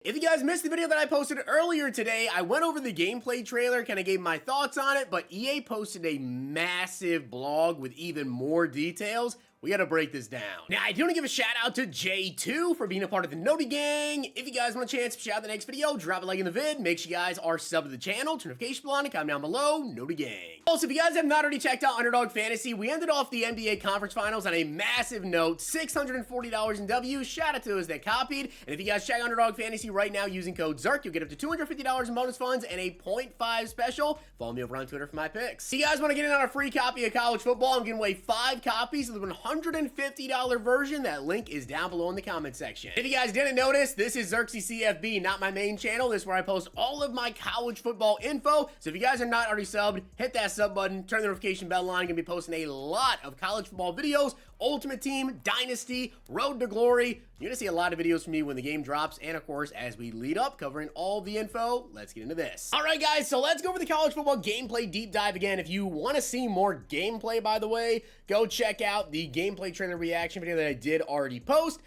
If you guys missed the video that I posted earlier today, I went over the gameplay trailer, kind of gave my thoughts on it, but EA posted a massive blog with even more details. We gotta break this down. Now, I do want to give a shout out to J2 for being a part of the Noti Gang. If you guys want a chance to shout out the next video, drop a like in the vid. Make sure you guys are subbed to the channel, turn notification bell on, and comment down below, Noti Gang. Also, if you guys have not already checked out Underdog Fantasy, we ended off the NBA Conference Finals on a massive note, $640 in W. Shout out to those that copied. And if you guys check Underdog Fantasy right now using code Zirksee, you'll get up to $250 in bonus funds and a 0.5 special. Follow me over on Twitter for my picks. If you guys want to get in on a free copy of college football, I'm giving away 5 copies of the $150 version. That link is down below in the comment section. If you guys didn't notice, this is Zirksee CFB, not my main channel. This is where I post all of my college football info. So if you guys are not already subbed, hit that sub button, turn the notification bell on. I'm going to be posting a lot of college football videos, Ultimate Team, Dynasty, Road to Glory. You're going to see a lot of videos from me when the game drops, and of course, as we lead up, covering all the info. Let's get into this. All right, guys, so let's go over the college football gameplay deep dive again. If you want to see more gameplay, by the way, go check out the gameplay trailer reaction video that I did already post,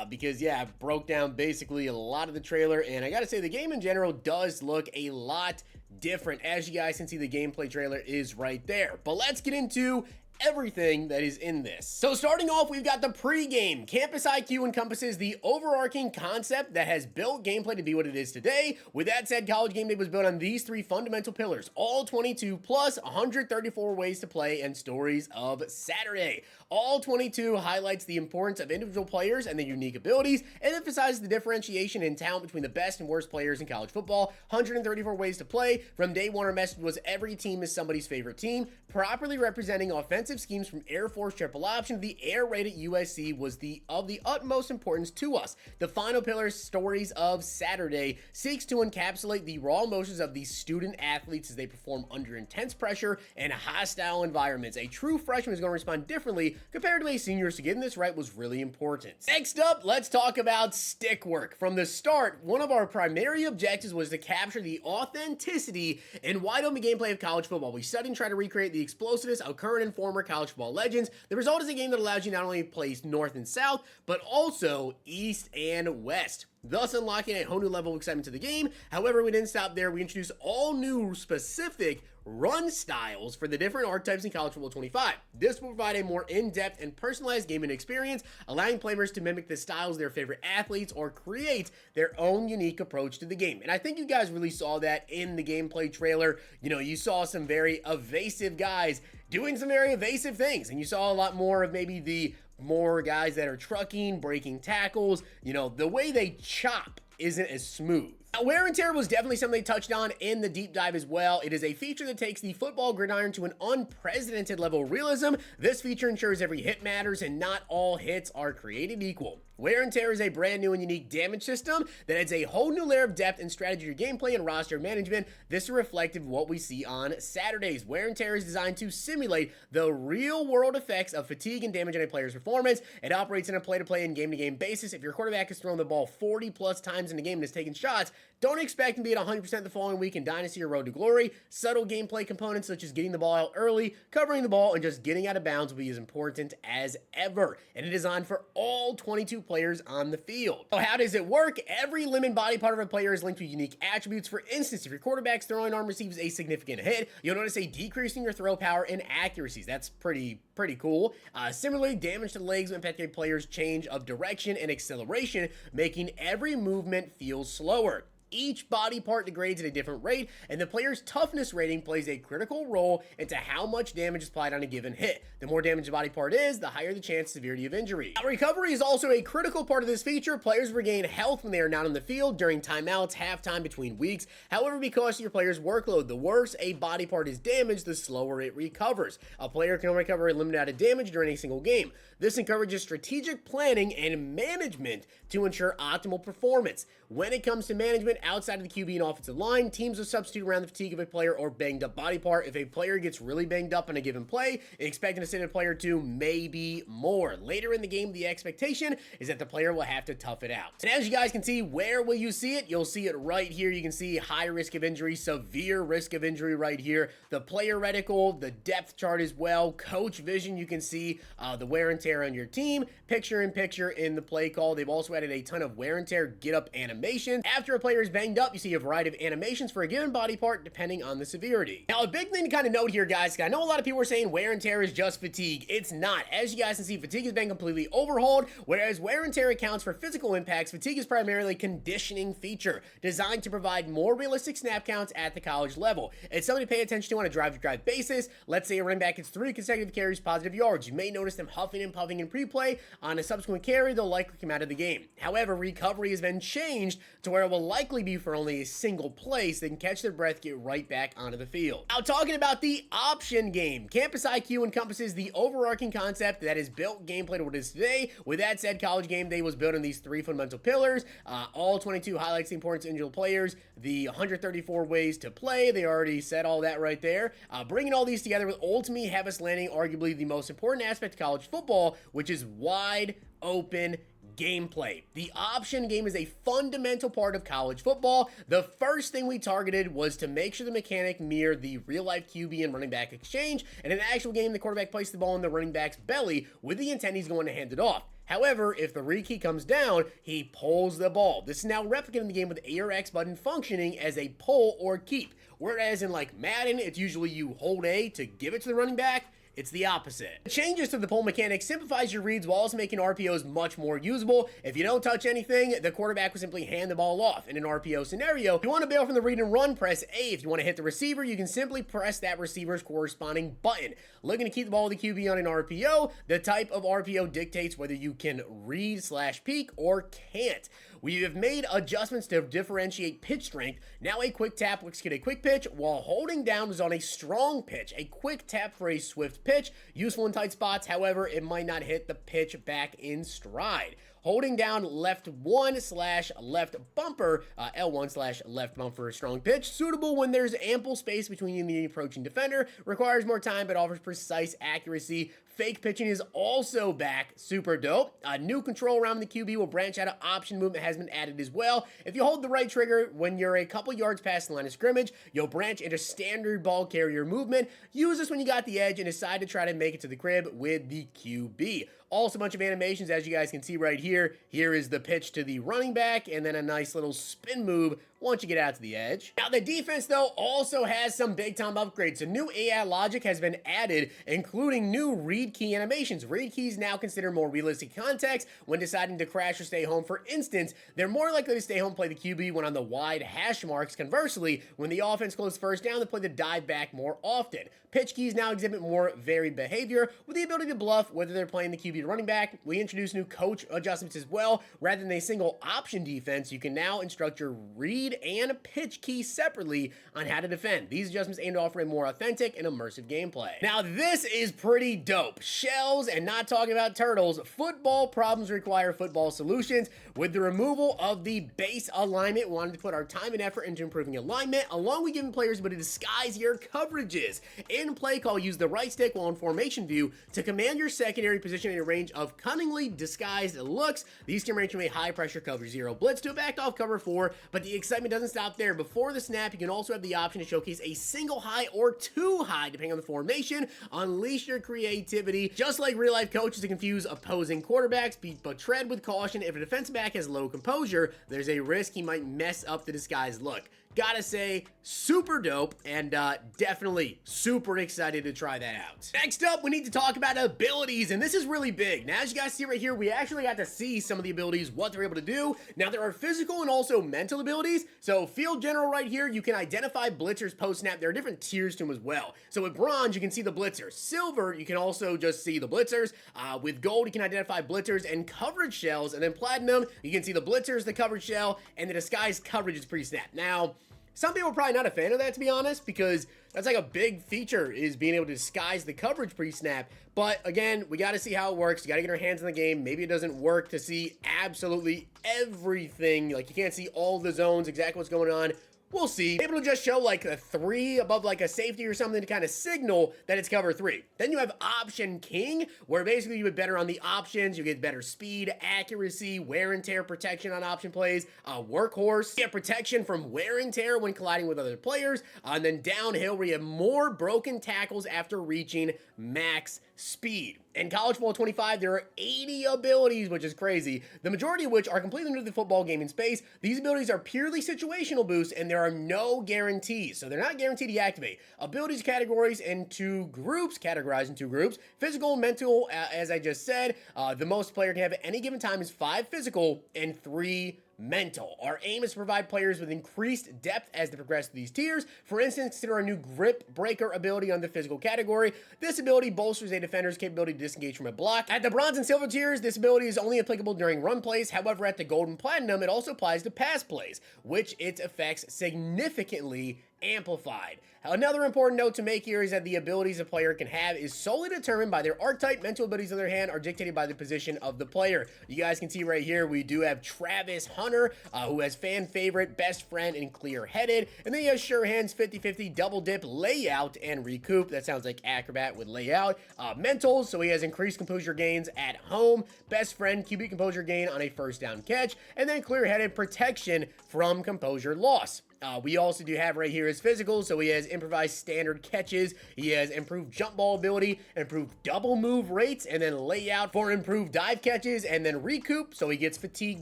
because, yeah, I broke down basically a lot of the trailer, and I got to say, the game in general does look a lot different. As you guys can see, the gameplay trailer is right there. But let's get into everything that is in this. So starting off, we've got the pregame. Campus IQ encompasses the overarching concept that has built gameplay to be what it is today. With that said, College Game Day was built on these 3 fundamental pillars, all 22 plus 134 ways to play and stories of Saturday. All 22 highlights the importance of individual players and their unique abilities and emphasizes the differentiation in talent between the best and worst players in college football. 134 ways to play. From day one, our message was every team is somebody's favorite team, properly representing offensive schemes from Air Force triple option to the air raid at USC was of the utmost importance to us. The final pillar, stories of Saturday, seeks to encapsulate the raw emotions of these student athletes as they perform under intense pressure and hostile environments. A true freshman is going to respond differently compared to a senior, so getting this right was really important. Next up, let's talk about stick work. From the start, one of our primary objectives was to capture the authenticity and wide open gameplay of college football. We studied and tried to recreate the explosiveness of current and former college football legends. The result is a game that allows you not only to play north and south, but also east and west, thus unlocking a whole new level of excitement to the game. However, we didn't stop there. We introduced all new specific run styles for the different archetypes in College Football 25. This will provide a more in-depth and personalized gaming experience, allowing players to mimic the styles of their favorite athletes or create their own unique approach to the game. And I think you guys really saw that in the gameplay trailer. You know, you saw some very evasive guys doing some very evasive things, and you saw a lot more of maybe the more guys that are trucking, breaking tackles. You know, the way they chop isn't as smooth. Now, wear and tear was definitely something they touched on in the deep dive as well. It is a feature that takes the football gridiron to an unprecedented level of realism. This feature ensures every hit matters and not all hits are created equal. Wear and tear is a brand new and unique damage system that adds a whole new layer of depth and strategy to your gameplay and roster management. This is reflective of what we see on Saturdays. Wear and tear is designed to simulate the real world effects of fatigue and damage on a player's performance. It operates on a play-to-play and game-to-game basis. If your quarterback has thrown the ball 40 plus times in the game and has taken shots, don't expect him to be at 100% the following week in Dynasty or Road to Glory. Subtle gameplay components such as getting the ball out early, covering the ball, and just getting out of bounds will be as important as ever. And it is on for all 22 players on the field. So how does it work? Every limb and body part of a player is linked to unique attributes. For instance, if your quarterback's throwing arm receives a significant hit, you'll notice a decrease in your throw power and accuracies. That's pretty cool. Similarly, damage to the legs will impact a player's change of direction and acceleration, making every movement feel slower. Each body part degrades at a different rate, and the player's toughness rating plays a critical role into how much damage is applied on a given hit. The more damaged the body part is, the higher the chance of severity of injury. Now, recovery is also a critical part of this feature. Players regain health when they are not on the field during timeouts, halftime, between weeks. However, because of your player's workload, the worse a body part is damaged, the slower it recovers. A player can recover a limited amount of damage during a single game. This encourages strategic planning and management to ensure optimal performance. When it comes to management, outside of the QB and offensive line. Teams will substitute around the fatigue of a player or banged up body part. If a player gets really banged up in a given play, expecting to sit a player to maybe more. Later in the game, the expectation is that the player will have to tough it out. And as you guys can see, where will you see it? You'll see it right here. You can see high risk of injury, severe risk of injury right here. The player reticle, the depth chart as well, coach vision, you can see the wear and tear on your team, picture-in-picture in the play call. They've also added a ton of wear and tear get-up animations. After a player is banged up, you see a variety of animations for a given body part depending on the severity. Now, a big thing to kind of note here, guys, I know a lot of people are saying wear and tear is just fatigue. It's not. As you guys can see, fatigue has been completely overhauled, whereas wear and tear accounts for physical impacts. Fatigue is primarily a conditioning feature designed to provide more realistic snap counts at the college level. It's something to pay attention to on a drive-to-drive basis. Let's say a running back gets 3 consecutive carries, positive yards. You may notice them huffing and puffing in pre-play. On a subsequent carry, they'll likely come out of the game. However, recovery has been changed to where it will likely be for only a single play, so they can catch their breath, get right back onto the field. Now, talking about the option game, Campus IQ encompasses the overarching concept that has built gameplay to what it is today. With that said, College Game Day was built on these 3 fundamental pillars. All 22 highlights the importance of individual players, the 134 ways to play. They already said all that right there. Bringing all these together will ultimately have us landing arguably the most important aspect of college football, which is wide open gameplay. The option game is a fundamental part of college football. The first thing we targeted was to make sure the mechanic mirrored the real-life QB and running back exchange. In an actual game, the quarterback placed the ball in the running back's belly with the intent he's going to hand it off. However, if the read key comes down, he pulls the ball. This is now replicated in the game with A or X button functioning as a pull or keep. Whereas in like Madden, it's usually you hold A to give it to the running back. It's the opposite. The changes to the pull mechanic simplifies your reads while also making RPOs much more usable. If you don't touch anything, the quarterback will simply hand the ball off. In an RPO scenario, if you want to bail from the read and run, press A. If you want to hit the receiver, you can simply press that receiver's corresponding button. Looking to keep the ball with the QB on an RPO, the type of RPO dictates whether you can read/peek or can't. We have made adjustments to differentiate pitch strength. Now a quick tap looks at a quick pitch, while holding down is on a strong pitch. A quick tap for a swift pitch, useful in tight spots. However, it might not hit the pitch back in stride. Holding down left 1/left bumper, L1/left bumper strong pitch, suitable when there's ample space between you and the approaching defender, requires more time but offers precise accuracy. Fake pitching is also back, super dope. A new control around the QB will branch out of option movement has been added as well. If you hold the right trigger when you're a couple yards past the line of scrimmage, you'll branch into standard ball carrier movement. Use this when you got the edge and decide to try to make it to the crib with the QB. Also a bunch of animations, as you guys can see right here. Here is the pitch to the running back, and then a nice little spin move once you get out to the edge. Now, the defense, though, also has some big-time upgrades. A new AI logic has been added, including new read key animations. Read keys now consider more realistic context when deciding to crash or stay home. For instance, they're more likely to stay home, play the QB when on the wide hash marks. Conversely, when the offense closes first down, they play the dive back more often. Pitch keys now exhibit more varied behavior with the ability to bluff whether they're playing the QB or running back. We introduced new coach adjustments as well. Rather than a single option defense, you can now instruct your read and pitch key separately on how to defend. These adjustments aim to offer a more authentic and immersive gameplay. Now, this is pretty dope. Shells, and not talking about turtles, football problems require football solutions. With the removal of the base alignment, we wanted to put our time and effort into improving alignment, along with giving players the ability to disguise your coverages. In play call, use the right stick while in formation view to command your secondary position in a range of cunningly disguised looks. These can range from a high pressure cover 0 blitz to a backed off cover 4, but the excitement doesn't stop there. Before the snap, you can also have the option to showcase a single high or 2 high, depending on the formation. Unleash your creativity. Just like real life coaches to confuse opposing quarterbacks, but tread with caution. If a defensive back has low composure, there's a risk he might mess up the disguised look. Gotta say, super dope, and definitely super excited to try that out. Next up, we need to talk about abilities, and this is really big. Now, as you guys see right here, we actually got to see some of the abilities, what they're able to do. Now, there are physical and also mental abilities. So, Field General right here, you can identify blitzers post-snap. There are different tiers to them as well. So, with bronze, you can see the blitzers. Silver, you can also just see the blitzers. With gold, you can identify blitzers and coverage shells. And then platinum, you can see the blitzers, the coverage shell, and the disguised coverage is pre-snap. Now, Some people are probably not a fan of that, to be honest, because that's like a big feature, is being able to disguise the coverage pre-snap. But again, we got to see how it works. You got to get our hands in the game. Maybe it doesn't work to see absolutely everything. Like, you can't see all the zones, exactly what's going on. We'll see. Able to just show like a 3 above like a safety or something to kind of signal that it's cover 3. Then you have option king, where basically you get better on the options. You get better speed, accuracy, wear and tear protection on option plays, workhorse. You get protection from wear and tear when colliding with other players. And then downhill, where you have more broken tackles after reaching max speed. In College Football 25, there are 80 abilities, which is crazy, the majority of which are completely new to the football gaming space. These abilities are purely situational boosts, and there are no guarantees, so they're not guaranteed to activate. Abilities categories categorized in two groups, physical and mental, as I just said. The most player can have at any given time is 5 physical and 3 mental. Our aim is to provide players with increased depth as they progress through these tiers. For instance, consider our new grip breaker ability on the physical category. This ability bolsters a defender's capability to disengage from a block. At the bronze and silver tiers, this ability is only applicable during run plays. However, at the gold and platinum, it also applies to pass plays, which its effects significantly amplified. Another important note to make here is that the abilities a player can have is solely determined by their archetype. Mental abilities, on the other hand, are dictated by the position of the player. You guys can see right here, we do have Travis Hunter, who has fan favorite, best friend, and clear-headed. And then he has sure hands, 50-50, double dip, layout, and recoup. That sounds like acrobat with layout. Mentals, so he has increased composure gains at home, best friend, QB composure gain on a first down catch, and then clear-headed, protection from composure loss. We also do have right here his physical, so he has improvised standard catches, he has improved jump ball ability, improved double move rates, and then layout for improved dive catches, and then recoup, so he gets fatigue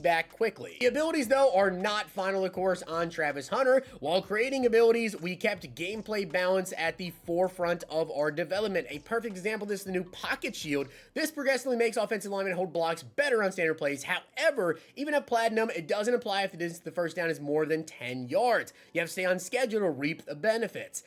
back quickly. The abilities, though, are not final, of course, on Travis Hunter. While creating abilities, we kept gameplay balance at the forefront of our development. A perfect example of this is the new Pocket Shield. This progressively makes offensive linemen hold blocks better on standard plays. However, even at Platinum, it doesn't apply if the distance to the first down is more than 10 yards. You have to stay on schedule to reap the benefits.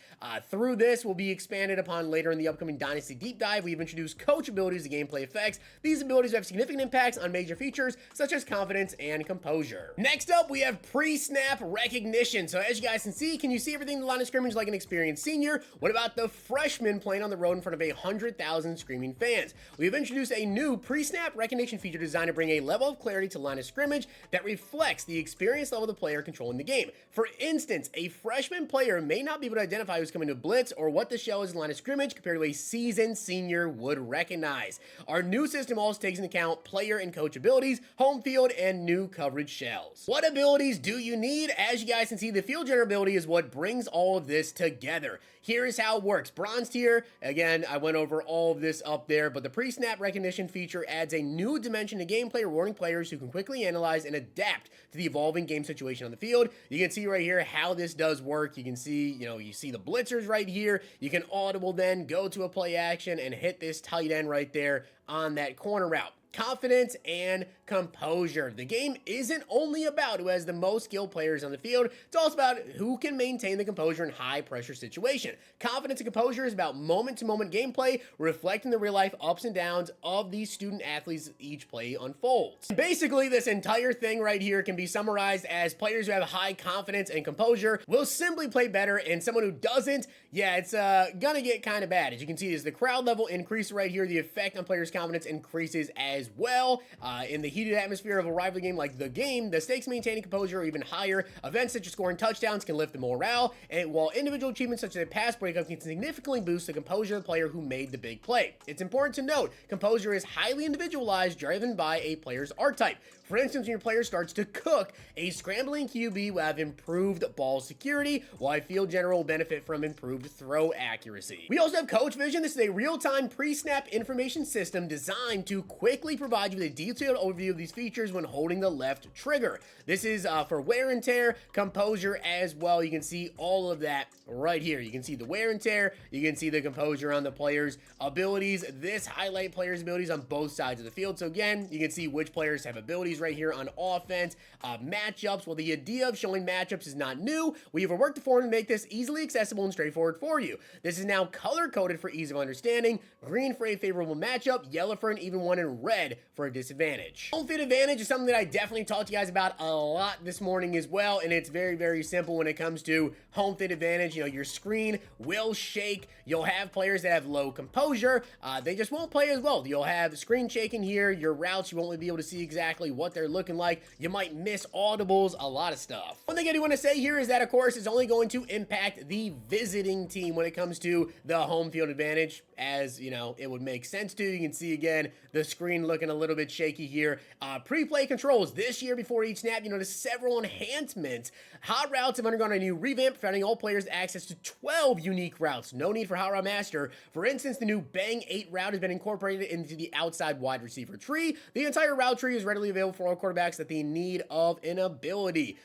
Through this will be expanded upon later in the upcoming Dynasty Deep Dive. We've introduced coach abilities and gameplay effects. These abilities have significant impacts on major features such as confidence and composure. Next up, we have pre-snap recognition. So as you guys can you see everything in the line of scrimmage like an experienced senior? What about the freshman playing on the road in front of 100,000 screaming fans? We've introduced a new pre-snap recognition feature designed to bring a level of clarity to the line of scrimmage that reflects the experience level of the player controlling the game. For instance, a freshman player may not be able to identify who's coming to blitz or what the shell is in the line of scrimmage compared to a seasoned senior would recognize. Our new system also takes into account player and coach abilities, home field, and new coverage shells. What abilities do you need? As you guys can see, the field general ability is what brings all of this together. Here is how it works. Bronze tier, again, I went over all of this up there, but the pre-snap recognition feature adds a new dimension to gameplay, rewarding players who can quickly analyze and adapt to the evolving game situation on the field. You can see right here how this does work. You can see, you see the blitzers right here. You can audible then go to a play action and hit this tight end right there on that corner route. Confidence and composure. The game isn't only about who has the most skilled players on the field, it's also about who can maintain the composure in high pressure situation. Confidence and composure is about moment to moment gameplay, reflecting the real life ups and downs of these student athletes as each play unfolds. Basically, this entire thing right here can be summarized as players who have high confidence and composure will simply play better, and someone who doesn't, yeah, it's gonna get kind of bad. As you can see, as the crowd level increases right here, the effect on players' confidence increases as well. In the heated atmosphere of a rivalry game like the game, the stakes maintaining composure are even higher. Events such as scoring touchdowns can lift the morale, and while individual achievements such as a pass breakup can significantly boost the composure of the player who made the big play. It's important to note, composure is highly individualized, driven by a player's archetype. For instance, when your player starts to cook, a scrambling QB will have improved ball security, while a field general will benefit from improved throw accuracy. We also have Coach Vision. This is a real-time pre-snap information system designed to quickly provide you with a detailed overview of these features when holding the left trigger. This is for wear and tear, composure as well. You can see all of that right here. You can see the wear and tear, you can see the composure on the players' abilities. This highlight players' abilities on both sides of the field. So again, you can see which players have abilities right here on offense. Matchups, well, the idea of showing matchups is not new. We have worked the form to make this easily accessible and straightforward for you. This is now color-coded for ease of understanding. Green for a favorable matchup, yellow for an even one, and red for a disadvantage. Home field advantage is something that I definitely talked to you guys about a lot this morning as well, and it's very, very simple when it comes to home field advantage. You know, your screen will shake. You'll have players that have low composure. They just won't play as well. You'll have screen shaking here. Your routes, you won't be able to see exactly what they're looking like. You might miss audibles, a lot of stuff. One thing I do want to say here is that, of course, it's only going to impact the visiting team when it comes to the home field advantage, as, you know, it would make sense to. You can see, again, the screen looking a little bit shaky here. Pre-play controls. This year, before each snap, you notice several enhancements. Hot routes have undergone a new revamp, providing all players access to 12 unique routes. No need for Hot Route Master. For instance, the new Bang 8 route has been incorporated into the outside wide receiver tree. The entire route tree is readily available for all quarterbacks that they need of an ability.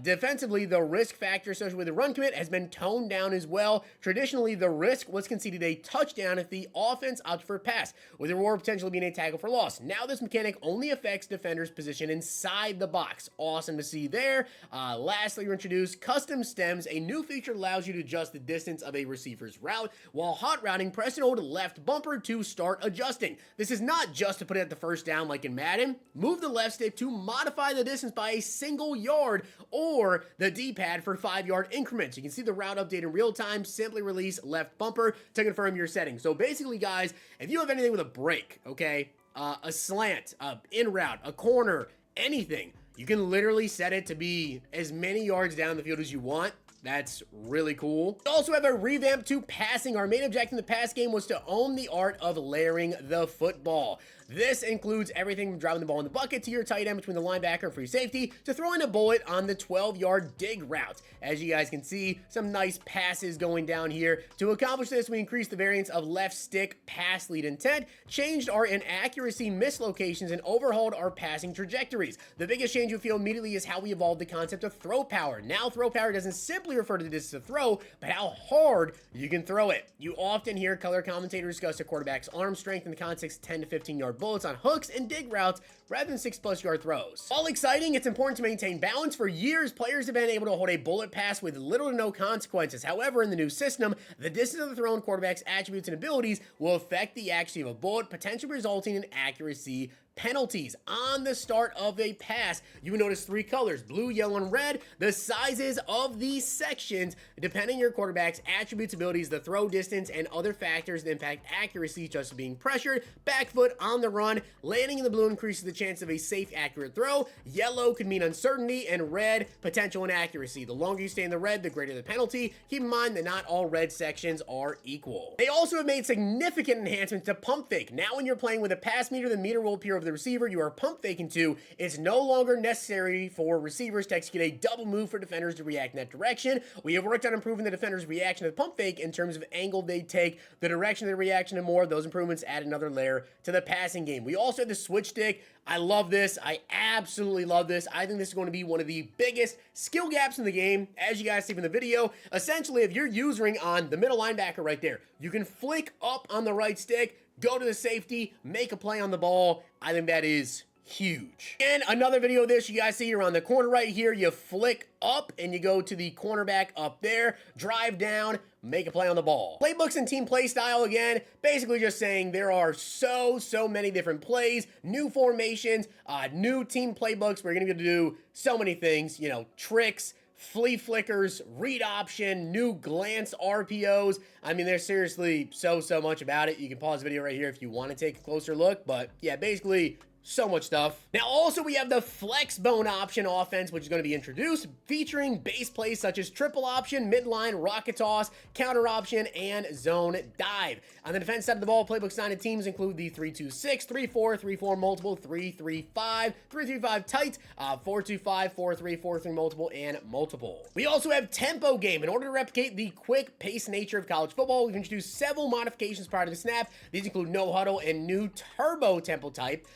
Defensively, the risk factor associated with the run commit has been toned down as well. Traditionally, the risk was conceded a touchdown if the offense opted for a pass, with the reward potentially being a tackle for loss. Now this mechanic only affects defenders' position inside the box. Awesome to see there. Lastly, we introduced custom stems. A new feature allows you to adjust the distance of a receiver's route. While hot routing, press and hold left bumper to start adjusting. This is not just to put it at the first down like in Madden. Move the left stick to modify the distance by a single yard, or the D-pad for 5-yard increments. You can see the route update in real time. Simply release left bumper to confirm your settings. So basically, guys, if you have anything with a break, okay, a slant, in route, a corner, anything, you can literally set it to be as many yards down the field as you want. That's really cool. We also have a revamp to passing. Our main objective in the pass game was to own the art of layering the football. This includes everything from driving the ball in the bucket to your tight end between the linebacker and free safety to throwing a bullet on the 12-yard dig route. As you guys can see, some nice passes going down here. To accomplish this, we increased the variance of left stick pass lead intent, changed our inaccuracy mislocations, and overhauled our passing trajectories. The biggest change you feel immediately is how we evolved the concept of throw power. Now throw power doesn't simply refer to the distance of throw, but how hard you can throw it. You often hear color commentators discuss a quarterback's arm strength in the context of 10 to 15-yard bullets on hooks and dig routes rather than 6+ yard throws. While exciting, it's important to maintain balance. For years, players have been able to hold a bullet pass with little to no consequences. However, in the new system, the distance of the thrown quarterback's attributes and abilities will affect the accuracy of a bullet, potentially resulting in accuracy penalties. On the start of a pass, you will notice 3 colors: blue, yellow, and red. The sizes of these sections, depending on your quarterback's attributes, abilities, the throw distance, and other factors that impact accuracy, such as being pressured, back foot, on the run. Landing in the blue increases the chance of a safe, accurate throw. Yellow could mean uncertainty, and red, potential inaccuracy. The longer you stay in the red, the greater the penalty. Keep in mind that not all red sections are equal. They also have made significant enhancements to pump fake. Now when you're playing with a pass meter, the meter will appear over the receiver you are pump faking to. It's no longer necessary for receivers to execute a double move for defenders to react in that direction. We have worked on improving the defender's reaction to the pump fake in terms of angle they take, the direction of the reaction, and more. Those improvements add another layer to the passing game. We also have the switch stick. I love this. I absolutely love this. I think this is going to be one of the biggest skill gaps in the game, as you guys see from the video. Essentially, if you're using on the middle linebacker right there, you can flick up on the right stick, go to the safety, make a play on the ball. I think that is huge. And another video of this, you guys see here on the corner right here, you flick up and you go to the cornerback up there, drive down, make a play on the ball. Playbooks and team play style, again, basically just saying there are so many different plays, new formations, new team playbooks. We're gonna be able to do so many things, you know, tricks, flea flickers, read option, new glance RPOs. I mean, there's seriously so much about it. You can pause the video right here if you want to take a closer look, but yeah, basically so much stuff. Now, also, we have the flex bone option offense, which is going to be introduced, featuring base plays such as triple option, midline, rocket toss, counter option, and zone dive. On the defense side of the ball, playbooks signed to teams include the 3-2-6, 3-4, 3-4 multiple, 3-3-5, 3-3-5 tight, 4-2-5, 4-3, 4-3 multiple, and multiple. We also have tempo game. In order to replicate the quick pace nature of college football, we've introduced several modifications prior to the snap. These include no huddle and new turbo tempo type.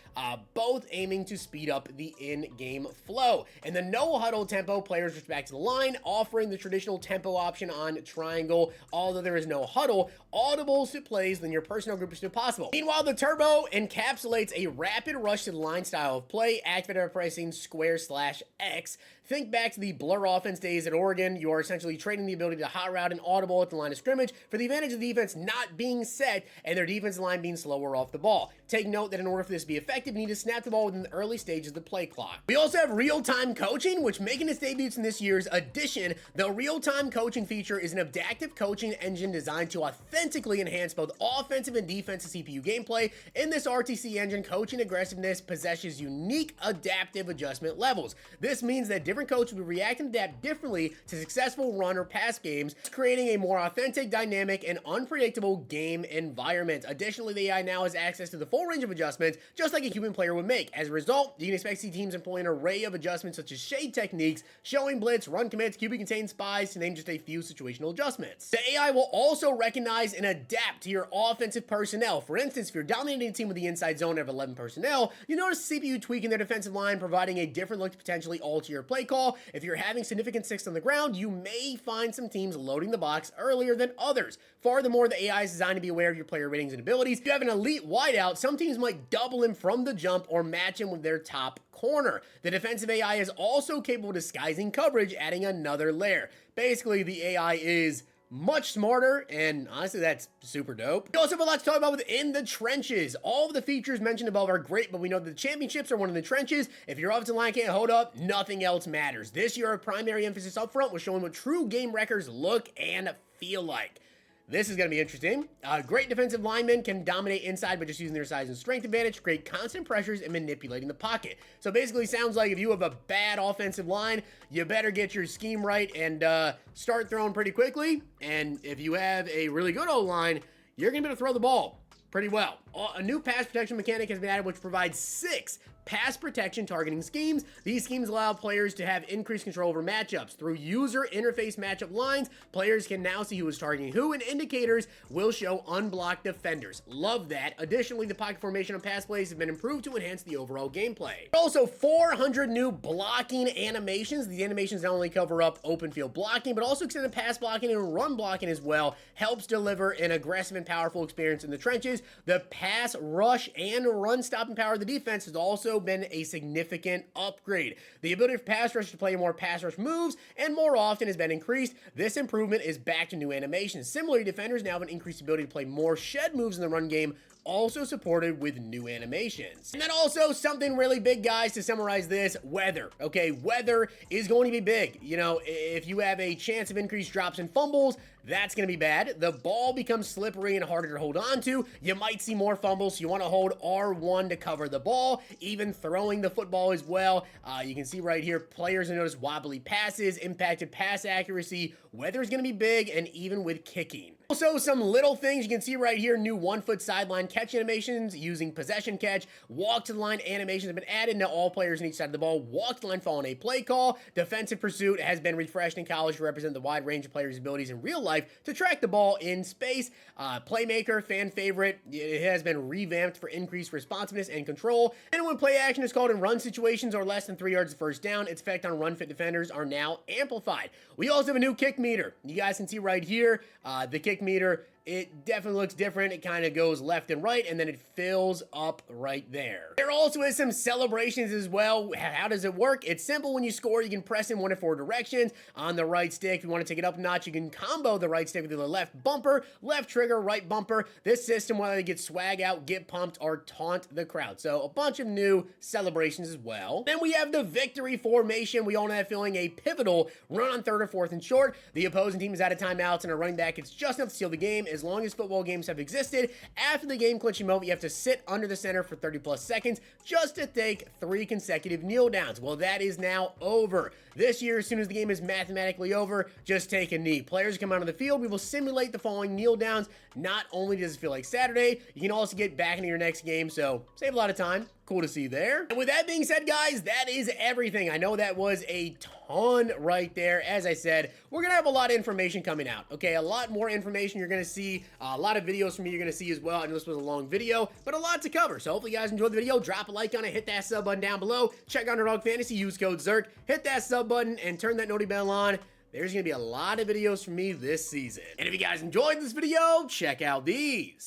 both aiming to speed up the in-game flow. In the no huddle tempo, players rush back to the line, offering the traditional tempo option on triangle. Although there is no huddle, audibles to plays than your personal group is still possible. Meanwhile, the turbo encapsulates a rapid rush to the line style of play, activated by pressing */X. Think back to the blur offense days at Oregon. You are essentially trading the ability to hot route and audible at the line of scrimmage for the advantage of the defense not being set and their defensive line being slower off the ball. Take note that in order for this to be effective, you need to snap the ball within the early stages of the play clock. We also have real-time coaching, which making its debuts in this year's edition. The real-time coaching feature is an adaptive coaching engine designed to authentically enhance both offensive and defensive CPU gameplay. In this RTC engine, coaching aggressiveness possesses unique adaptive adjustment levels. This means that different coaches will react and adapt differently to successful run or pass games, creating a more authentic, dynamic, and unpredictable game environment. Additionally, the AI now has access to the full range of adjustments, just like a human player would make. As a result, you can expect to see teams employ an array of adjustments such as shade techniques, showing blitz, run commits, QB contain spies, to name just a few situational adjustments. The AI will also recognize and adapt to your offensive personnel. For instance, if you're dominating a team with the inside zone of 11 personnel, you notice CPU tweaking their defensive line, providing a different look to potentially alter your play call. If you're having significant six on the ground, you may find some teams loading the box earlier than others. Furthermore, the AI is designed to be aware of your player ratings and abilities. If you have an elite wideout, some teams might double him from the jump or match him with their top corner. The defensive AI is also capable of disguising coverage, adding another layer. Basically, the AI is much smarter, and honestly, that's super dope. We also have a lot to talk about within the trenches. All of the features mentioned above are great, but we know that the championships are won in the trenches. If your offensive line can't hold up, nothing else matters. This year, our primary emphasis up front was showing what true game records look and feel like. This is going to be interesting. Great defensive linemen can dominate inside by just using their size and strength advantage, create constant pressures, and manipulating the pocket. So basically, sounds like if you have a bad offensive line, you better get your scheme right and start throwing pretty quickly. And if you have a really good O-line, you're going to be able to throw the ball pretty well. A new pass protection mechanic has been added, which provides 6 pass protection targeting schemes. These schemes allow players to have increased control over matchups. Through user interface matchup lines, players can now see who is targeting who, and indicators will show unblocked defenders. Love that. Additionally, the pocket formation on pass plays have been improved to enhance the overall gameplay. Also, 400 new blocking animations. These animations not only cover up open field blocking, but also extended pass blocking and run blocking as well. Helps deliver an aggressive and powerful experience in the trenches. The pass, rush, and run stopping power of the defense has also been a significant upgrade. The ability for pass rush to play more pass rush moves and more often has been increased. This improvement is back to new animations. Similarly, defenders now have an increased ability to play more shed moves in the run game, also supported with new animations. And then also something really big, guys, to summarize this: weather. Okay, weather is going to be big. You know, if you have a chance of increased drops and fumbles, that's going to be bad. The ball becomes slippery and harder to hold on to. You might see more fumbles, so you want to hold R1 to cover the ball, even throwing the football as well. You can see right here, players will notice wobbly passes, impacted pass accuracy. Weather is going to be big, and even with kicking. Also, some little things you can see right here: new 1-foot sideline catch animations using possession catch. Walk to the line animations have been added. Now all players on each side of the ball walk to the line following a play call. Defensive pursuit has been refreshed in college to represent the wide range of players' abilities in real life to track the ball in space. Playmaker, fan favorite, it has been revamped for increased responsiveness and control. And when play action is called in run situations or less than 3 yards of first down, its effect on run fit defenders are now amplified. We also have a new kick meter. You guys can see right here, the kick meter. It definitely looks different. It kind of goes left and right, and then it fills up right there. There also is some celebrations as well. How does it work? It's simple. When you score, you can press in 1 of 4 directions. On the right stick, if you want to take it up a notch, you can combo the right stick with the left bumper, left trigger, right bumper. This system, whether you get swag out, get pumped, or taunt the crowd. So a bunch of new celebrations as well. Then we have the victory formation. We all know that feeling: a pivotal run on 3rd or 4th and short. The opposing team is out of timeouts, and a running back gets just enough to seal the game. As long as football games have existed, after the game clinching moment, you have to sit under the center for 30+ seconds just to take 3 consecutive kneel downs. Well, that is now over. This year, as soon as the game is mathematically over, just take a knee. Players come out on the field. We will simulate the following kneel downs. Not only does it feel like Saturday, you can also get back into your next game, so save a lot of time. Cool to see there. And with that being said, guys, that is everything. I know that was a ton right there. As I said, we're gonna have a lot of information coming out, okay? A lot more information you're gonna see, a lot of videos from me you're gonna see as well. I know this was a long video, but a lot to cover. So hopefully you guys enjoyed the video. Drop a like on it, hit that sub button down below. Check out Underdog Fantasy, use code ZIRK, hit that sub button, and turn that noti bell on. There's gonna be a lot of videos from me this season. And if you guys enjoyed this video, check out these.